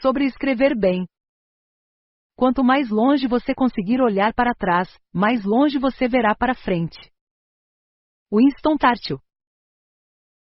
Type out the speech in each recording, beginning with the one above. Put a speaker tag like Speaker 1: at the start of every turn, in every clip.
Speaker 1: sobre escrever bem. Quanto mais longe você conseguir olhar para trás, mais longe você verá para frente. Winston Churchill.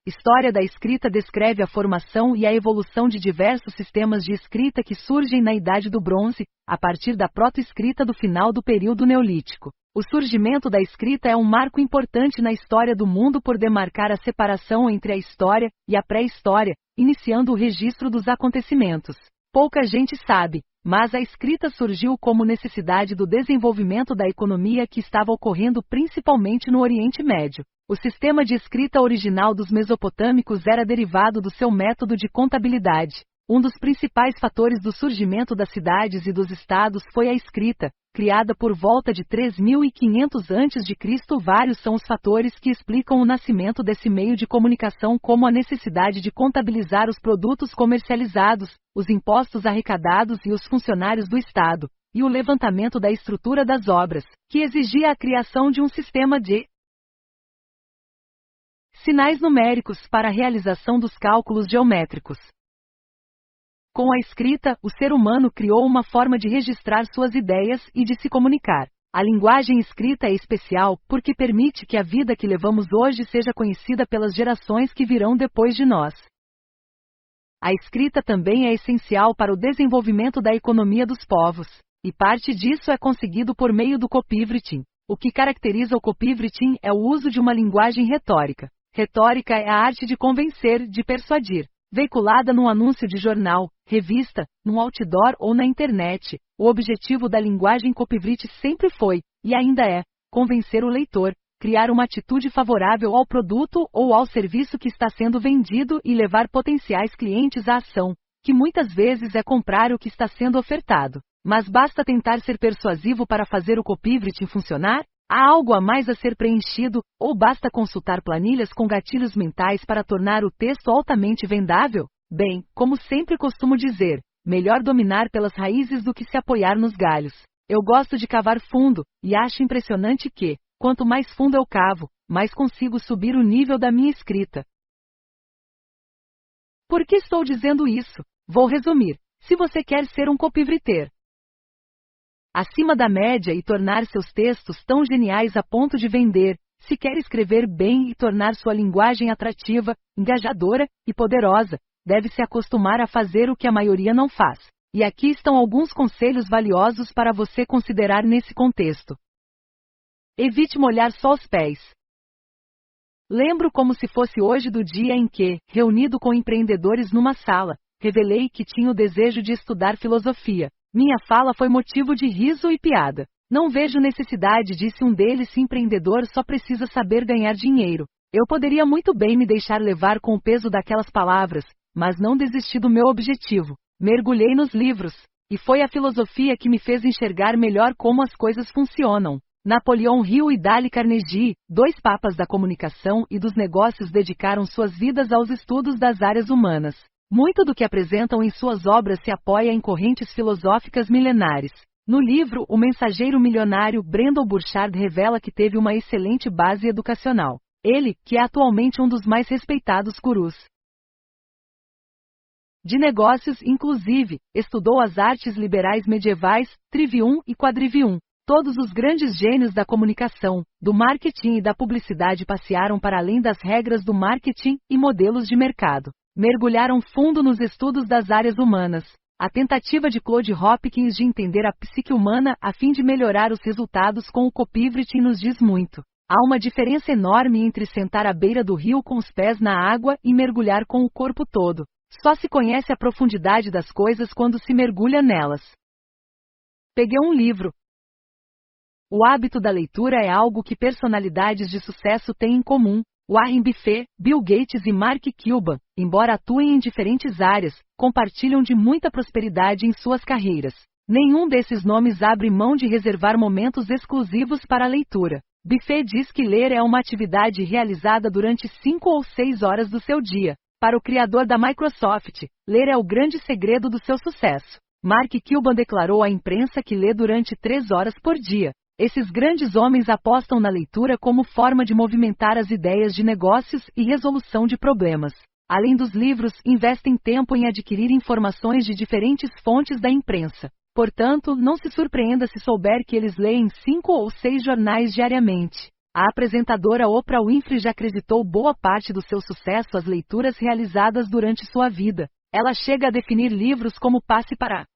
Speaker 1: História da escrita descreve a formação e a evolução de diversos sistemas de escrita que surgem na Idade do Bronze, a partir da proto-escrita do final do período Neolítico. O surgimento da escrita é um marco importante na história do mundo por demarcar a separação entre a história e a pré-história, iniciando o registro dos acontecimentos. Pouca gente sabe, mas a escrita surgiu como necessidade do desenvolvimento da economia que estava ocorrendo principalmente no Oriente Médio. O sistema de escrita original dos mesopotâmicos era derivado do seu método de contabilidade. Um dos principais fatores do surgimento das cidades e dos estados foi a escrita, criada por volta de 3500 a.C. Vários são os fatores que explicam o nascimento desse meio de comunicação, como a necessidade de contabilizar os produtos comercializados, os impostos arrecadados e os funcionários do Estado, e o levantamento da estrutura das obras, que exigia a criação de um sistema de sinais numéricos para a realização dos cálculos geométricos. Com a escrita, o ser humano criou uma forma de registrar suas ideias e de se comunicar. A linguagem escrita é especial porque permite que a vida que levamos hoje seja conhecida pelas gerações que virão depois de nós. A escrita também é essencial para o desenvolvimento da economia dos povos, e parte disso é conseguido por meio do copywriting. O que caracteriza o copywriting é o uso de uma linguagem retórica. Retórica é a arte de convencer, de persuadir. Veiculada num anúncio de jornal, revista, num outdoor ou na internet, o objetivo da linguagem copywriting sempre foi, e ainda é, convencer o leitor, criar uma atitude favorável ao produto ou ao serviço que está sendo vendido e levar potenciais clientes à ação, que muitas vezes é comprar o que está sendo ofertado. Mas basta tentar ser persuasivo para fazer o copywriting funcionar? Há algo a mais a ser preenchido, ou basta consultar planilhas com gatilhos mentais para tornar o texto altamente vendável? Bem, como sempre costumo dizer, melhor dominar pelas raízes do que se apoiar nos galhos. Eu gosto de cavar fundo, e acho impressionante que, quanto mais fundo eu cavo, mais consigo subir o nível da minha escrita. Por que estou dizendo isso? Vou resumir. Se você quer ser um copywriter acima da média e tornar seus textos tão geniais a ponto de vender, se quer escrever bem e tornar sua linguagem atrativa, engajadora e poderosa, deve se acostumar a fazer o que a maioria não faz. E aqui estão alguns conselhos valiosos para você considerar nesse contexto. Evite molhar só os pés. Lembro como se fosse hoje do dia em que, reunido com empreendedores numa sala, revelei que tinha o desejo de estudar filosofia. Minha fala foi motivo de riso e piada. Não vejo necessidade, disse um deles, se empreendedor só precisa saber ganhar dinheiro. Eu poderia muito bem me deixar levar com o peso daquelas palavras, mas não desisti do meu objetivo. Mergulhei nos livros, e foi a filosofia que me fez enxergar melhor como as coisas funcionam. Napoleão Hill e Dale Carnegie, dois papas da comunicação e dos negócios, dedicaram suas vidas aos estudos das áreas humanas. Muito do que apresentam em suas obras se apoia em correntes filosóficas milenares. No livro O Mensageiro Milionário, Brendon Burchard revela que teve uma excelente base educacional. Ele, que é atualmente um dos mais respeitados gurus de negócios, inclusive, estudou as artes liberais medievais, trivium e quadrivium. Todos os grandes gênios da comunicação, do marketing e da publicidade passearam para além das regras do marketing e modelos de mercado. Mergulharam fundo nos estudos das áreas humanas. A tentativa de Claude Hopkins de entender a psique humana a fim de melhorar os resultados com o copywriting nos diz muito. Há uma diferença enorme entre sentar à beira do rio com os pés na água e mergulhar com o corpo todo. Só se conhece a profundidade das coisas quando se mergulha nelas. Peguei um livro. O hábito da leitura é algo que personalidades de sucesso têm em comum. Warren Buffett, Bill Gates e Mark Cuban, embora atuem em diferentes áreas, compartilham de muita prosperidade em suas carreiras. Nenhum desses nomes abre mão de reservar momentos exclusivos para a leitura. Buffett diz que ler é uma atividade realizada durante 5 ou 6 horas do seu dia. Para o criador da Microsoft, ler é o grande segredo do seu sucesso. Mark Cuban declarou à imprensa que lê durante 3 horas por dia. Esses grandes homens apostam na leitura como forma de movimentar as ideias de negócios e resolução de problemas. Além dos livros, investem tempo em adquirir informações de diferentes fontes da imprensa. Portanto, não se surpreenda se souber que eles leem 5 ou 6 jornais diariamente. A apresentadora Oprah Winfrey já acreditou boa parte do seu sucesso às leituras realizadas durante sua vida. Ela chega a definir livros como passe para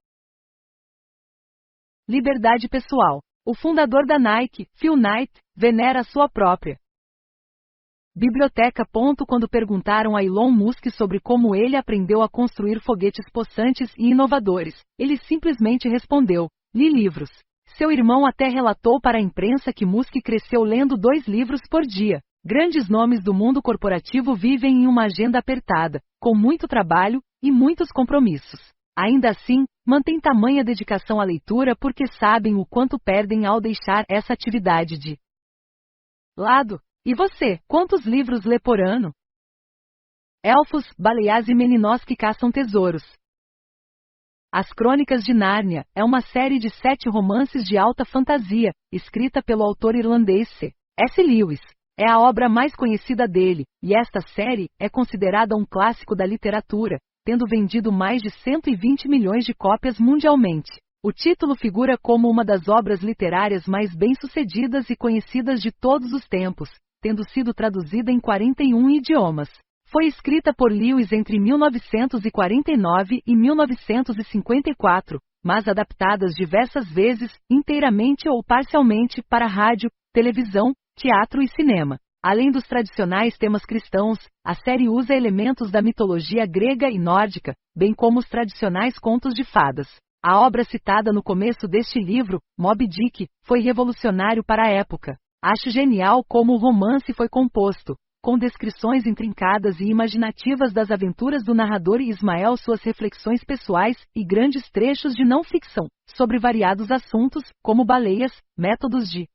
Speaker 1: liberdade pessoal. O fundador da Nike, Phil Knight, venera a sua própria biblioteca. Quando perguntaram a Elon Musk sobre como ele aprendeu a construir foguetes possantes e inovadores, ele simplesmente respondeu: li livros. Seu irmão até relatou para a imprensa que Musk cresceu lendo 2 livros por dia. Grandes nomes do mundo corporativo vivem em uma agenda apertada, com muito trabalho e muitos compromissos. Ainda assim, mantém tamanha dedicação à leitura porque sabem o quanto perdem ao deixar essa atividade de lado. E você, quantos livros lê por ano? Elfos, baleias e meninos que caçam tesouros. As Crônicas de Nárnia é uma série de 7 romances de alta fantasia, escrita pelo autor irlandês C.S. Lewis. É a obra mais conhecida dele, e esta série é considerada um clássico da literatura, tendo vendido mais de 120 milhões de cópias mundialmente. O título figura como uma das obras literárias mais bem-sucedidas e conhecidas de todos os tempos, tendo sido traduzida em 41 idiomas. Foi escrita por Lewis entre 1949 e 1954, mas adaptadas diversas vezes, inteiramente ou parcialmente, para rádio, televisão, teatro e cinema. Além dos tradicionais temas cristãos, a série usa elementos da mitologia grega e nórdica, bem como os tradicionais contos de fadas. A obra citada no começo deste livro, Moby Dick, foi revolucionário para a época. Acho genial como o romance foi composto, com descrições intrincadas e imaginativas das aventuras do narrador e Ismael, suas reflexões pessoais e grandes trechos de não ficção, sobre variados assuntos, como baleias, métodos de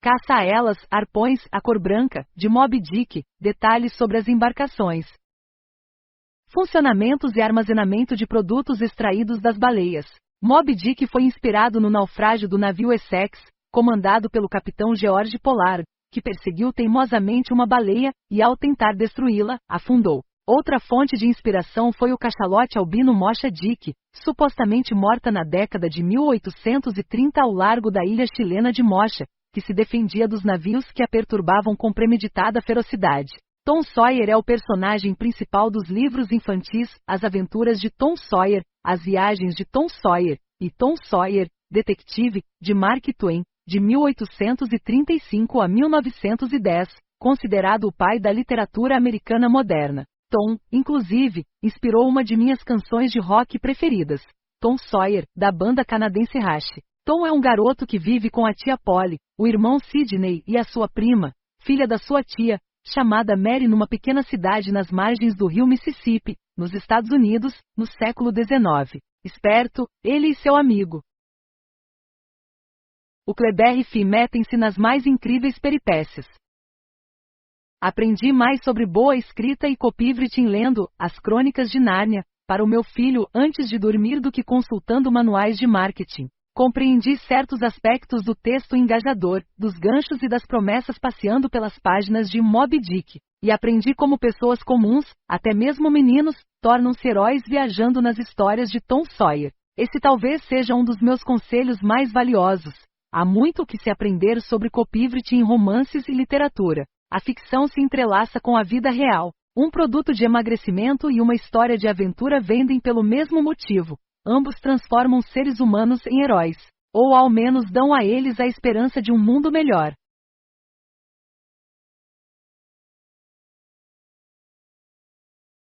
Speaker 1: caça a elas, arpões, a cor branca, de Moby Dick, detalhes sobre as embarcações, funcionamentos e armazenamento de produtos extraídos das baleias. Moby Dick foi inspirado no naufrágio do navio Essex, comandado pelo capitão George Pollard, que perseguiu teimosamente uma baleia, e ao tentar destruí-la, afundou. Outra fonte de inspiração foi o cachalote albino Mocha Dick, supostamente morta na década de 1830 ao largo da ilha chilena de Mocha, que se defendia dos navios que a perturbavam com premeditada ferocidade. Tom Sawyer é o personagem principal dos livros infantis As Aventuras de Tom Sawyer, As Viagens de Tom Sawyer, e Tom Sawyer, Detetive, de Mark Twain, de 1835 a 1910, considerado o pai da literatura americana moderna. Tom, inclusive, inspirou uma de minhas canções de rock preferidas, Tom Sawyer, da banda canadense Rush. Tom é um garoto que vive com a tia Polly, o irmão Sidney e a sua prima, filha da sua tia, chamada Mary, numa pequena cidade nas margens do rio Mississippi, nos Estados Unidos, no século XIX. Esperto, ele e seu amigo o Kleber Fi metem-se nas mais incríveis peripécias. Aprendi mais sobre boa escrita e copywriting lendo As Crônicas de Nárnia para o meu filho antes de dormir do que consultando manuais de marketing. Compreendi certos aspectos do texto engajador, dos ganchos e das promessas passeando pelas páginas de Moby Dick, e aprendi como pessoas comuns, até mesmo meninos, tornam-se heróis viajando nas histórias de Tom Sawyer. Esse talvez seja um dos meus conselhos mais valiosos. Há muito o que se aprender sobre copywriting em romances e literatura. A ficção se entrelaça com a vida real. Um produto de emagrecimento e uma história de aventura vendem pelo mesmo motivo. Ambos transformam seres humanos em heróis. Ou ao menos dão a eles a esperança de um mundo melhor.